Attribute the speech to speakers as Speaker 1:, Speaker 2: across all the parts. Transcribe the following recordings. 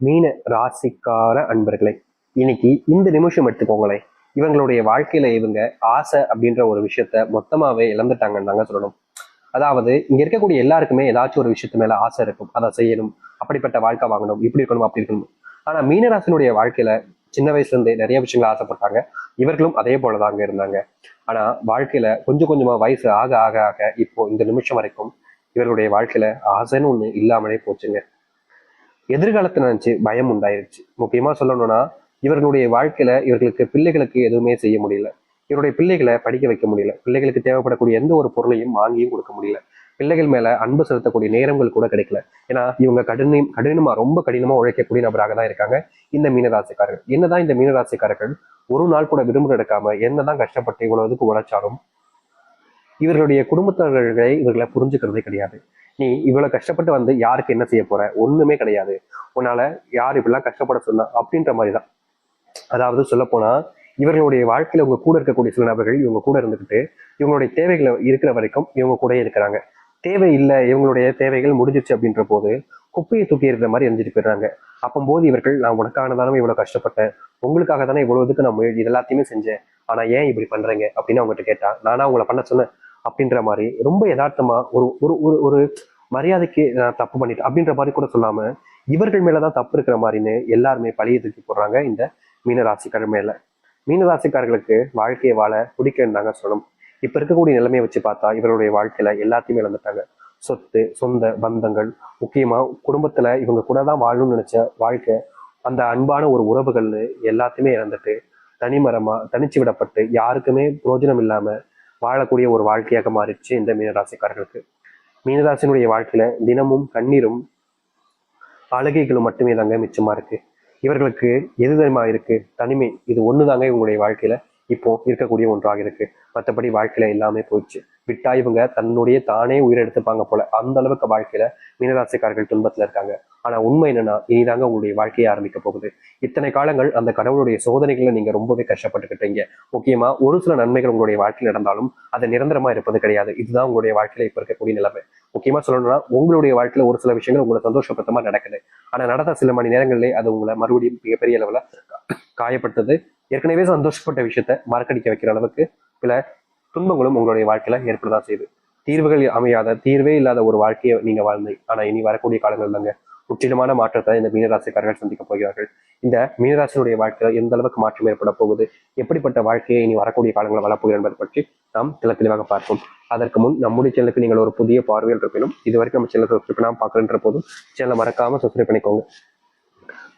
Speaker 1: மீன ராசிக்கார அன்பர்களே, இன்னைக்கு இந்த நிமிஷம் எடுத்துக்கோங்களேன். இவங்களுடைய வாழ்க்கையில இவங்க ஆசை அப்படின்ற ஒரு விஷயத்த மொத்தமாவே இழந்துட்டாங்கன்னு தாங்க சொல்லணும். அதாவது இங்க இருக்கக்கூடிய எல்லாருக்குமே ஏதாச்சும் ஒரு விஷயத்து மேல ஆசை இருக்கும். அதை செய்யணும், அப்படிப்பட்ட வாழ்க்கை வாங்கணும், இப்படி இருக்கணும், அப்படி இருக்கணும். ஆனா மீனராசினுடைய வாழ்க்கையில சின்ன வயசுல இருந்தே நிறைய விஷயங்கள் ஆசைப்பட்டாங்க. இவர்களும் அதே போலதாங்க இருந்தாங்க. ஆனா வாழ்க்கையில கொஞ்சம் கொஞ்சமா வயசு ஆக ஆக ஆக இப்போ இந்த நிமிஷம் வரைக்கும் இவர்களுடைய வாழ்க்கையில ஆசைன்னு ஒண்ணு இல்லாமலே போச்சுங்க. எதிர்காலத்தை நினைச்சு பயம் உண்டாயிருச்சு. முக்கியமா சொல்லணும்னா, இவர்களுடைய வாழ்க்கையில இவர்களுக்கு பிள்ளைகளுக்கு எதுவுமே செய்ய முடியல. இவருடைய பிள்ளைகளை படிக்க வைக்க முடியல. பிள்ளைகளுக்கு தேவைப்படக்கூடிய எந்த ஒரு பொருளையும் வாங்கியும் கொடுக்க முடியல. பிள்ளைகள் மேல அன்பு செலுத்தக்கூடிய நேரங்கள் கூட கிடைக்கல. ஏன்னா இவங்க கடினமா ரொம்ப கடினமா உழைக்கக்கூடிய நபராக தான் இருக்காங்க இந்த மீனராசிக்காரர்கள். என்னதான் இந்த மீனராசிக்காரர்கள் ஒரு நாள் கூட விடுமுறை எடுக்காம என்னதான் கஷ்டப்பட்டு இவ்வளவு இதுக்கு உழைச்சாலும் இவர்களுடைய குடும்பத்தவர்களை இவர்களை புரிஞ்சுக்கிறதே கிடையாது. நீ இவ்வளவு கஷ்டப்பட்டு வந்து யாருக்கு என்ன செய்ய போற, ஒண்ணுமே கிடையாது, உன்னால யார் இப்படிலாம் கஷ்டப்பட சொன்னா அப்படின்ற மாதிரிதான். அதாவது சொல்ல போனா இவர்களுடைய வாழ்க்கையில உங்க கூட இருக்கக்கூடிய சில நபர்கள் இவங்க கூட இருந்துகிட்டு இவங்களுடைய தேவைகளை இருக்கிற வரைக்கும் இவங்க கூட இருக்கிறாங்க. தேவை இல்லை, இவங்களுடைய தேவைகள் முடிஞ்சிருச்சு அப்படின்ற போது குப்பையை தூக்கி இருக்கிற மாதிரி எரிஞ்சிட்டு போயிடுறாங்க. அப்போது இவர்கள் நான் உனக்காக தானே இவ்வளவு கஷ்டப்பட்டேன், உங்களுக்காக தானே இவ்வளவு இதுக்கு நான் இது எல்லாத்தையுமே செஞ்சேன், ஆனா ஏன் இப்படி பண்றீங்க அப்படின்னு அவங்ககிட்ட கேட்டா, நானா உங்களை பண்ண சொன்னேன் அப்படின்ற மாதிரி ரொம்ப யதார்த்தமா ஒரு ஒரு ஒரு ஒரு மரியாதைக்கு நான் தப்பு பண்ணிட்டேன் அப்படின்ற மாதிரி கூட சொல்லாம இவர்கள் மேலதான் தப்பு இருக்கிற மாதிரின்னு எல்லாருமே பழிய தூக்கி போடுறாங்க இந்த மீனராசிக்காரர் மேல. மீனராசிக்காரர்களுக்கு வாழ்க்கையை வாழ பிடிக்கன்னு தாங்க சொல்லணும். இப்ப இருக்கக்கூடிய நிலைமையை வச்சு பார்த்தா இவருடைய வாழ்க்கையில எல்லாத்தையுமே இழந்துட்டாங்க. சொத்து, சொந்த பந்தங்கள், முக்கியமா குடும்பத்துல இவங்க கூட தான் வாழணும்னு நினைச்ச வாழ்க்கை, அந்த அன்பான ஒரு உறவுகள்னு எல்லாத்தையுமே இழந்துட்டு தனிமரமா தனிச்சு விடப்பட்டு யாருக்குமே பிரோஜனம் இல்லாம வாழக்கூடிய ஒரு வாழ்க்கையாக மாறிடுச்சு இந்த மீனராசிக்காரர்களுக்கு. மீனராசினுடைய வாழ்க்கையில தினமும் கண்ணீரும் அழுகைகளும் மட்டுமே தாங்க மிச்சமா இருக்கு. இவர்களுக்கு எது தெரியுமா இருக்கு? தனிமை. இது ஒண்ணுதாங்க இவங்களுடைய வாழ்க்கையில இப்போ இருக்கக்கூடிய ஒன்றாக இருக்கு. மற்றபடி வாழ்க்கையில எல்லாமே போயிடுச்சு. விட்டா இவங்க தன்னுடைய தானே உயிரெடுத்துப்பாங்க போல, அந்த அளவுக்கு வாழ்க்கையில மீனராசிக்காரர்கள் துன்பத்துல இருக்காங்க. ஆனா உண்மை என்னன்னா, இனிதாங்க உங்களுடைய வாழ்க்கையை ஆரம்பிக்க போகுது. இத்தனை காலங்கள் அந்த கடவுளுடைய சோதனைகளை நீங்க ரொம்பவே கஷ்டப்பட்டுக்கிட்டீங்க. முக்கியமா ஒரு சில நன்மைகள் உங்களுடைய வாழ்க்கையில் நடந்தாலும் அது நிரந்தரமா இருப்பது கிடையாது. இதுதான் உங்களுடைய வாழ்க்கையில இப்ப இருக்கக்கூடிய நிலைமை. முக்கியமா சொல்லணும்னா, உங்களுடைய வாழ்க்கையில ஒரு சில விஷயங்கள் உங்களை சந்தோஷப்படுத்தமா நடக்குது. ஆனா நடந்த சில மணி நேரங்களிலே அது உங்களை மறுபடியும் மிகப்பெரிய அளவுல காயப்படுத்துது. ஏற்கனவே சந்தோஷப்பட்ட விஷயத்த மறக்கடிக்க வைக்கிற அளவுக்கு சில துன்பங்களும் உங்களுடைய வாழ்க்கையில ஏற்படதான் செய்யுது. தீர்வுகள் அமையாத, தீர்வே இல்லாத ஒரு வாழ்க்கையை நீங்க வாழ்ந்தீங்க. ஆனா இனி வரக்கூடிய காலங்கள் தாங்க முற்றிலுமான மாற்றத்தை இந்த மீனராசிக்காரர்கள் சந்திக்க போகிறார்கள். இந்த மீனராசியுடைய வாழ்க்கையில எந்த அளவுக்கு மாற்றம் ஏற்பட போகுது, எப்படிப்பட்ட வாழ்க்கையை இனி வரக்கூடிய காலங்களை வளர்ப்போகிறது என்பதை பற்றி நாம் தெளிவாக பார்ப்போம். அதற்கு முன் நம்முடைய சேனலுக்கு நீங்கள் ஒரு புதிய பார்வையில் இருப்பினும் இது வரைக்கும் நம்ம சேனல் சப்ஸ்கிரைப் பண்ணாம பார்க்கறன்ற போதும் சேனலை மறக்காம சப்ஸ்கிரைப் பண்ணிக்கோங்க.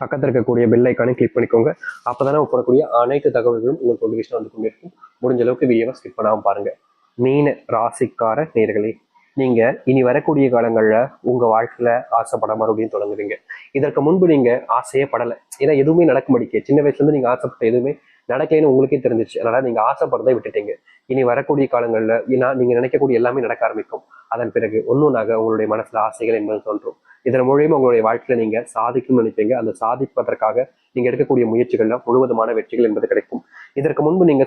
Speaker 1: பக்கத்தில் இருக்கக்கூடிய பெல் ஐக்கானை கிளிக் பண்ணிக்கோங்க. அப்போதானே போடக்கூடிய அனைத்து தகவல்களும் உங்களுக்கு நோட்டிஃபிகேஷன் வந்து கொண்டிருக்கும். முடிஞ்ச அளவுக்கு வீடியோவை ஸ்கிப் பண்ணாம பாருங்க. மீன ராசிக்கார நேயர்களே, நீங்க இனி வரக்கூடிய காலங்கள்ல உங்க வாழ்க்கையில ஆசைப்பட மறுபடியும் தொடங்குவீங்க. இதற்கு முன்பு நீங்க ஆசையே படலை. ஏன்னா எதுவுமே நடக்க மாட்டேங்க. சின்ன வயசுல இருந்து நீங்க ஆசைப்பட்ட எதுவுமே நடக்கலைன்னு உங்களுக்கே தெரிஞ்சிச்சு. அதனால நீங்க ஆசைப்படுறதை விட்டுட்டீங்க. இனி வரக்கூடிய காலங்கள்ல ஏன்னா நீங்க நினைக்கக்கூடிய எல்லாமே நடக்க ஆரம்பிக்கும். அதன் பிறகு ஒன்னொன்னாக உங்களுடைய மனசுல ஆசைகள் என்பது தோன்றும். இதன் மூலியமா உங்களுடைய வாழ்க்கையில நீங்க சாதிக்கும்னு நினைப்பீங்க. அந்த சாதிப்பதற்காக நீங்க எடுக்கக்கூடிய முயற்சிகள்ல முழுவதுமான வெற்றிகள் என்பது கிடைக்கும். இதற்கு முன்பு நீங்க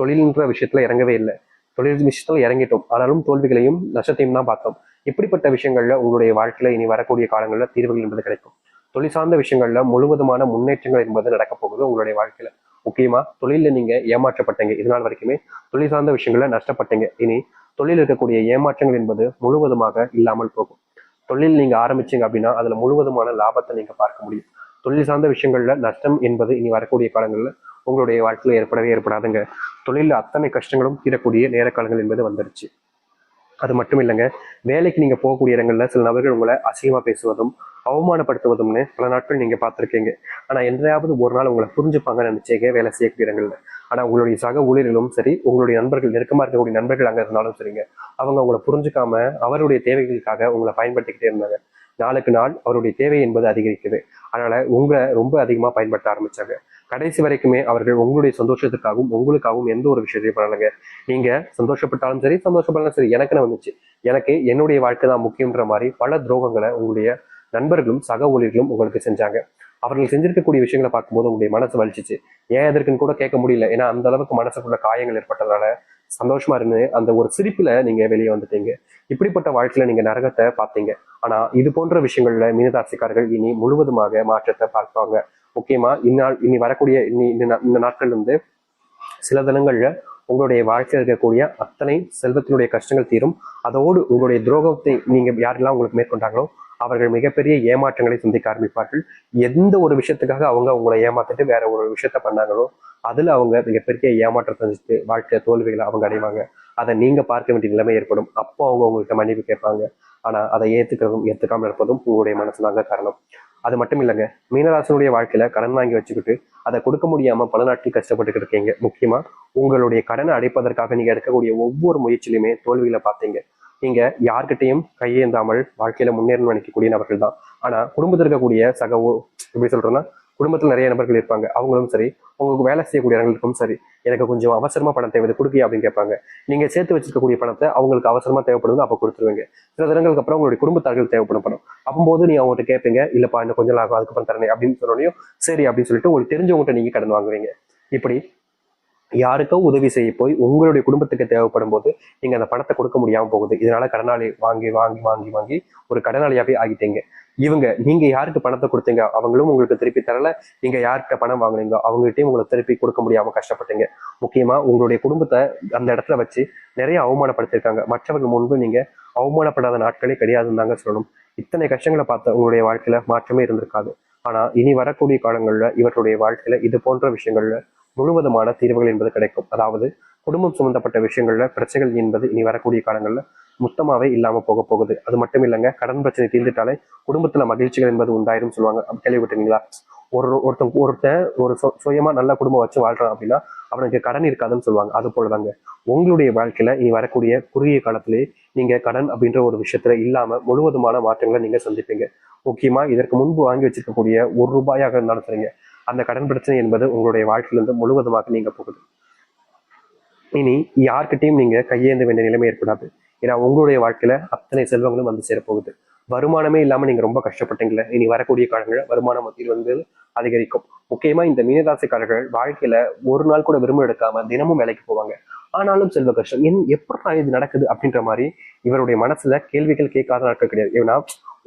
Speaker 1: தொழில்ன்ற விஷயத்துல இறங்கவே இல்லை. தொழில் விஷயத்துல இறங்கிட்டோம், ஆனாலும் தோல்விகளையும் நஷ்டத்தையும் தான் பார்த்தோம். இப்படிப்பட்ட விஷயங்கள்ல உங்களுடைய வாழ்க்கையில இனி வரக்கூடிய காலங்கள்ல தீர்வுகள் என்பது கிடைக்கும். தொழில் சார்ந்த விஷயங்கள்ல முழுவதுமான முன்னேற்றங்கள் என்பது நடக்க போகுது உங்களுடைய வாழ்க்கையில. முக்கியமா தொழில நீங்க ஏமாற்றப்பட்டீங்க. இதனால் வரைக்குமே தொழில் சார்ந்த விஷயங்கள்ல நஷ்டப்பட்டீங்க. இனி தொழில் இருக்கக்கூடிய ஏமாற்றங்கள் என்பது முழுவதுமாக இல்லாமல் போகும். தொழில் நீங்க ஆரம்பிச்சீங்க அப்படின்னா அதுல முழுவதுமான லாபத்தை நீங்க பார்க்க முடியும். தொழில் சார்ந்த விஷயங்கள்ல நஷ்டம் என்பது இனி வரக்கூடிய காலங்கள்ல உங்களுடைய வாழ்க்கையில ஏற்படாதுங்க. தொழில அத்தனை கஷ்டங்களும் தீரக்கூடிய நேர காலங்கள் என்பது வந்துருச்சு. அது மட்டும் இல்லைங்க, வேலைக்கு நீங்க போகக்கூடிய இடங்கள்ல சில நபர்கள் உங்களை அசிங்கமா பேசுவதும் அவமானப்படுத்துவதும்னு பல நாட்கள் நீங்க பார்த்துருக்கீங்க. ஆனா என்றையாவது ஒரு நாள் உங்களை புரிஞ்சுப்பாங்கன்னு நினைச்சீங்க வேலை செய்யக்கூடிய இடங்கள்ல. ஆனா உங்களுடைய சக ஊழியர்களும் சரி, உங்களுடைய நண்பர்கள், நெருக்கமா இருக்கக்கூடிய நண்பர்கள் அங்க இருந்தாலும் சரிங்க, அவங்க உங்களை புரிஞ்சுக்காம அவருடைய தேவைகளுக்காக உங்களை பயன்படுத்திக்கிட்டே இருந்தாங்க. நாளுக்கு நாள் அவருடைய தேவை என்பது அதிகரிக்குது. அதனால உங்களை ரொம்ப அதிகமா பயன்படுத்த ஆரம்பிச்சாங்க. கடைசி வரைக்குமே அவர்கள் உங்களுடைய சந்தோஷத்துக்காகவும் உங்களுக்காகவும் எந்த ஒரு விஷயத்தையும் பண்ணலைங்க. நீங்க சந்தோஷப்பட்டாலும் சரி, சந்தோஷப்பட்டாலும் சரி, எனக்குன்னு வந்துச்சு, எனக்கு என்னுடைய வாழ்க்கை தான் முக்கியன்ற மாதிரி பல துரோகங்களை உங்களுடைய நண்பர்களும் சக ஊழியர்களும் உங்களுக்கு செஞ்சாங்க. அவர்கள் செஞ்சிருக்கக்கூடிய விஷயங்களை பார்க்கும்போது உங்களுடைய மனசு வலிச்சிச்சு. ஏன் எதற்குன்னு கூட கேட்க முடியல. ஏன்னா அந்த அளவுக்கு மனசுக்குள்ள காயங்கள் ஏற்பட்டதுனால சந்தோஷமா இருந்து அந்த ஒரு சிரிப்புல நீங்க வெளியே வந்துட்டீங்க. இப்படிப்பட்ட வாழ்க்கையில நீங்க நரகத்தை பார்த்தீங்க. ஆனா இது போன்ற விஷயங்கள்ல மீனராசிக்காரர்கள் இனி முழுவதுமாக மாற்றத்தை பார்ப்பாங்க. முக்கியமா இனி வரக்கூடிய இந்த நாட்கள்ல இருந்து சில தினங்கள்ல உங்களுடைய வாழ்க்கையில் இருக்கக்கூடிய அத்தனை செல்வத்தினுடைய கஷ்டங்கள் தீரும். அதோடு உங்களுடைய துரோகத்தை நீங்க யாரெல்லாம் உங்களுக்கு மேற்கொண்டாங்களோ அவர்கள் மிகப்பெரிய ஏமாற்றங்களை சந்திக்க ஆரம்பிப்பார்கள். எந்த ஒரு விஷயத்துக்காக அவங்க உங்களை ஏமாத்திட்டு வேற ஒரு விஷயத்த பண்ணாங்களோ அதுல அவங்க மிகப்பெரிய ஏமாற்றத்தை சந்தித்து வாழ்க்கை தோல்விகளை அவங்க அடைவாங்க. அதை நீங்க பார்க்க வேண்டிய நிலைமை ஏற்படும். அப்போ அவங்க உங்கள்கிட்ட மன்னிப்பு கேட்பாங்க. ஆனா அதை ஏத்துக்கிறதும் ஏத்துக்காம இருப்பதும் உங்களுடைய மனசுதாங்க காரணம். அது மட்டும் இல்லைங்க, மீனராசனுடைய வாழ்க்கையில கடன் வாங்கி வச்சுக்கிட்டு அதை கொடுக்க முடியாம பல நாட்கள் கஷ்டப்பட்டு இருக்கீங்க. முக்கியமா உங்களுடைய கடனை அடைப்பதற்காக நீங்க எடுக்கக்கூடிய ஒவ்வொரு முயற்சியிலுமே தோல்வியில பார்த்தீங்க. நீங்க யார்கிட்டையும் கையேந்தாமல் வாழ்க்கையில முன்னேறணும்னு நினைக்கக்கூடிய நபர்கள் தான். ஆனா குடும்பத்தில் இருக்கக்கூடிய எப்படி சொல்றேன்னா, குடும்பத்தில் நிறைய நபர்கள் இருப்பாங்க. அவங்களும் சரி, உங்களுக்கு வேலை செய்யக்கூடிய இடங்களுக்கும் சரி, எனக்கு கொஞ்சம் அவசரமா பணம் தேவை, கொடுக்கியா அப்படின்னு கேட்பாங்க. நீங்க சேர்த்து வச்சிருக்கக்கூடிய பணத்தை அவங்களுக்கு அவசரமா தேவைப்படுது, அப்ப கொடுத்துருவீங்க. சில தினங்களுக்கு அப்புறம் உங்களுடைய குடும்பத்தார்கள் தேவைப்படும் பணம். அப்போது நீ அவங்ககிட்ட கேட்பீங்க, இல்லப்பா இன்னும் கொஞ்சம் ஆகும், அதுக்கப்புறம் தரேன் அப்படின்னு சொன்னோடனையும் சரி அப்படின்னு சொல்லிட்டு உங்களுக்கு தெரிஞ்சவங்ககிட்ட நீங்க கடன் வாங்குவீங்க. இப்படி யாருக்கோ உதவி செய்ய போய் உங்களுடைய குடும்பத்துக்கு தேவைப்படும் போது நீங்க அந்த பணத்தை கொடுக்க முடியாம போகுது. இதனால கடனாளி வாங்கி வாங்கி வாங்கி வாங்கி ஒரு கடனாளியாவே ஆகிட்டீங்க. நீங்க யாருக்கு பணத்தை கொடுத்தீங்க அவங்களும் உங்களுக்கு திருப்பி தரல. நீங்க யார்கிட்ட பணம் வாங்குனீங்க அவங்ககிட்டயும் உங்களுக்கு திருப்பி கொடுக்க முடியாம கஷ்டப்பட்டீங்க. முக்கியமா உங்களுடைய குடும்பத்தை அந்த இடத்துல வச்சு நிறைய அவமானப்படுத்திருக்காங்க. மற்றவர்கள் முன்பு நீங்க அவமானப்படாத நாட்களே கிடையாதுன்னு தாங்க சொல்லணும். இத்தனை கஷ்டங்களை பார்த்த உங்களுடைய வாழ்க்கையில மாற்றமே இருந்திருக்காது. ஆனா இனி வரக்கூடிய காலங்கள்ல இவர்களுடைய வாழ்க்கையில இது போன்ற விஷயங்கள்ல முழுவதுமான தீர்வுகள் என்பது கிடைக்கும். அதாவது குடும்பம் சம்பந்தப்பட்ட விஷயங்கள்ல பிரச்சனைகள் என்பது இனி வரக்கூடிய காலங்கள்ல மொத்தமாவே இல்லாம போக போகுது. அது மட்டும் இல்லைங்க, கடன் பிரச்சனை தீர்ந்துட்டாலே குடும்பத்துல மகிழ்ச்சிகள் என்பது உண்டாயிரும் சொல்லுவாங்க. கேள்விப்பட்டீங்களா? ஒருத்தன் ஒரு சுயமா நல்ல குடும்பம் வச்சு வாழ்றான் அப்படின்னா அவனுக்கு கடன் இருக்காதுன்னு சொல்லுவாங்க. அது போலதாங்க உங்களுடைய வாழ்க்கையில இனி வரக்கூடிய குறுகிய காலத்திலேயே நீங்க கடன் அப்படின்ற ஒரு விஷயத்துல இல்லாம முழுவதுமான மாற்றங்களை நீங்க சந்திப்பீங்க. முக்கியமா இதற்கு முன்பு வாங்கி வச்சிருக்கக்கூடிய ₹1 இருந்தாலும் சரிங்க, அந்த கடன் பிரச்சனை என்பது உங்களுடைய வாழ்க்கையிலிருந்து முழுவதுமாக நீங்க போகுது. இனி யார்கிட்டையும் நீங்க கையேந்த வேண்டிய நிலைமை ஏற்படாது. ஏன்னா உங்களுடைய வாழ்க்கையில அத்தனை செல்வங்களும் வந்து சேரப்போகுது. வருமானமே இல்லாம நீங்க ரொம்ப கஷ்டப்பட்டீங்களே, இனி வரக்கூடிய காலங்களில் வருமானம் வந்து அதிகரிக்கும். முக்கியமா இந்த மீனராசிக்காரர்கள் வாழ்க்கையில ஒரு நாள் கூட விரும்ப எடுக்காம தினமும் வேலைக்கு போவாங்க. ஆனாலும் செல்வ கஷ்டம் எப்படி இது நடக்குது அப்படின்ற மாதிரி இவருடைய மனசுல கேள்விகள் கேட்காத நாட்கள் கிடையாது. ஏன்னா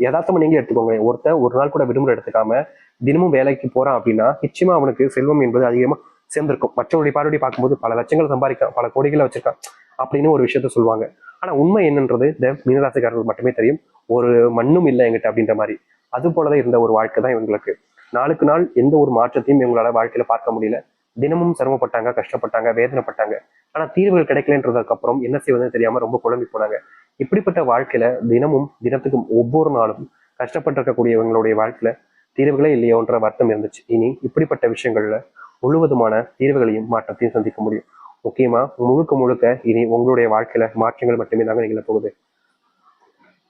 Speaker 1: யதார்த்தமா நீங்களே எடுத்துக்கோங்க, ஒருத்தன் ஒரு நாள் கூட விடுமுறை எடுத்துக்காம தினமும் வேலைக்கு போறான் அப்படின்னா நிச்சயமா அவனுக்கு செல்வம் என்பது அதிகமா சேர்ந்திருக்கும். மற்றவருடைய பார்வையை பார்க்கும்போது பல லட்சங்கள் சம்பாதிக்கான், பல கோடிகளை வச்சிருக்கான் அப்படின்னு ஒரு விஷயத்த சொல்லுவாங்க. ஆனா உண்மை என்னன்றது இந்த மீனராசிக்காரர்கள் மட்டுமே தெரியும். ஒரு மண்ணும் இல்லை எங்கிட்ட அப்படின்ற மாதிரி. அது போலதான் இருந்த ஒரு வாழ்க்கை தான் இவங்களுக்கு. நாளுக்கு நாள் எந்த ஒரு மாற்றத்தையும் இவங்களால வாழ்க்கையில பார்க்க முடியல. தினமும் சிரமப்பட்டாங்க, கஷ்டப்பட்டாங்க, வேதனைப்பட்டாங்க. ஆனா தீர்வுகள் கிடைக்கலன்றதுக்கு அப்புறம் என்ன செய்வதுன்னு தெரியாம ரொம்ப குழம்பி போனாங்க. இப்படிப்பட்ட வாழ்க்கையில தினத்துக்கு ஒவ்வொரு நாளும் கஷ்டப்பட்டு இருக்கக்கூடியவங்களுடைய வாழ்க்கையில தீர்வுகளே இல்லையோன்ற வருத்தம் இருந்துச்சு. இனி இப்படிப்பட்ட விஷயங்கள்ல முழுவதுமான தீர்வுகளையும் மாற்றத்தையும் சந்திக்க முடியும். முக்கியமா முழுக்க முழுக்க இனி உங்களுடைய வாழ்க்கையில மாற்றங்கள் மட்டுமே தாங்க நிகழ போகுது.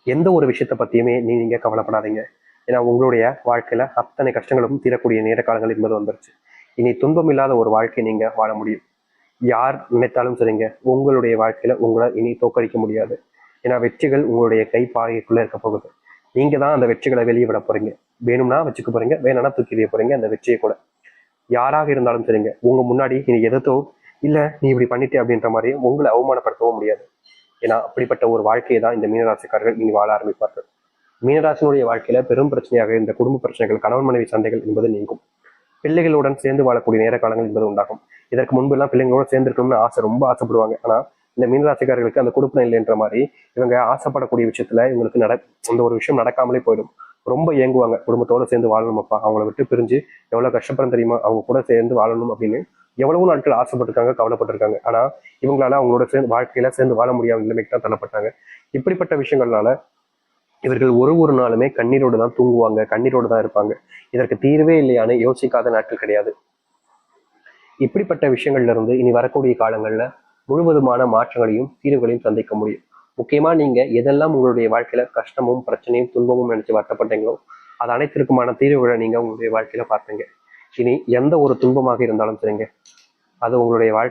Speaker 1: எந்த ஒரு விஷயத்த பத்தியுமே நீங்க கவலைப்படாதீங்க. ஏன்னா உங்களுடைய வாழ்க்கையில அத்தனை கஷ்டங்களும் தீரக்கூடிய நேர காலங்கள் என்பது வந்துருச்சு. இனி துன்பம் இல்லாத ஒரு வாழ்க்கை நீங்க வாழ முடியும். யார் நினைத்தாலும் சரிங்க, உங்களுடைய வாழ்க்கையில உங்களை இனி தோற்கடிக்க முடியாது. ஏன்னா வெற்றிகள் உங்களுடைய கைப்பாகைக்குள்ள இருக்க போகுது. நீங்க தான் அந்த வெற்றிகளை வெளியே விட போறீங்க. வேணும்னா வச்சுக்க போறீங்க, வேணும்னா தூக்கி எறிய போறீங்க அந்த வெற்றியை கூட. யாராக இருந்தாலும் சரிங்க, உங்க முன்னாடி நீ எதோ இல்ல நீ இப்படி பண்ணிட்டே அப்படின்ற மாதிரி உங்களை அவமானப்படுத்தவும் முடியாது. ஏன்னா அப்படிப்பட்ட ஒரு வாழ்க்கையை தான் இந்த மீனராசிக்காரர்கள் இனி வாழ ஆரம்பிப்பார்கள். மீனராசினுடைய வாழ்க்கையில பெரும் பிரச்சனையாக இந்த குடும்ப பிரச்சனைகள், கணவன் மனைவி சண்டைகள் என்பது நீங்கும். பிள்ளைகளுடன் சேர்ந்து வாழக்கூடிய நேர காலங்கள் என்பது உண்டாகும். இதற்கு முன்பு எல்லாம் பிள்ளைங்களோட சேர்ந்திருக்கணும்னு ரொம்ப ஆசைப்படுவாங்க. ஆனா இந்த மீனராசிக்காரர்களுக்கு அந்த குடுப்பம் இல்லைன்ற மாதிரி இவங்க ஆசைப்படக்கூடிய விஷயத்துல இவங்களுக்கு அந்த ஒரு விஷயம் நடக்காமலே போயிடும். ரொம்ப ஏங்குவாங்க. குடும்பத்தோட சேர்ந்து வாழணுமப்பா, அவங்கள விட்டு பிரிஞ்சு எவ்வளவு கஷ்டப்படும் தெரியுமா, அவங்க கூட சேர்ந்து வாழணும் அப்படின்னு எவ்வளவு நாட்கள் ஆசைப்பட்டிருக்காங்க, கவலைப்பட்டிருக்காங்க. ஆனா இவங்களால அவங்களோட சேர்ந்து வாழ்க்கையில சேர்ந்து வாழ முடியாத நிலைமைக்கு தான் தள்ளப்பட்டாங்க. இப்படிப்பட்ட விஷயங்கள்னால இவர்கள் ஒரு நாளுமே கண்ணீரோடு தான் தூங்குவாங்க, கண்ணீரோடு தான் இருப்பாங்க. இதற்கு தீர்வே இல்லையான்னு யோசிக்காத நாட்கள் கிடையாது. இப்படிப்பட்ட விஷயங்கள்ல இருந்து இனி வரக்கூடிய காலங்கள்ல முழுவதுமான மாற்றங்களையும் தீர்வுகளையும் சந்திக்க முடியும். முக்கியமா நீங்க எதெல்லாம் உங்களுடைய வாழ்க்கையில கஷ்டமும் பிரச்சனையும் துன்பமும் நினைச்சு வருத்தப்பட்டீங்களோ அது அனைத்திற்குமான தீர்வுகளை நீங்க உங்களுடைய வாழ்க்கையில பார்த்தீங்க. இனி எந்த ஒரு துன்பமாக இருந்தாலும் சரிங்க, அது உங்களுடைய வாழ்க்கை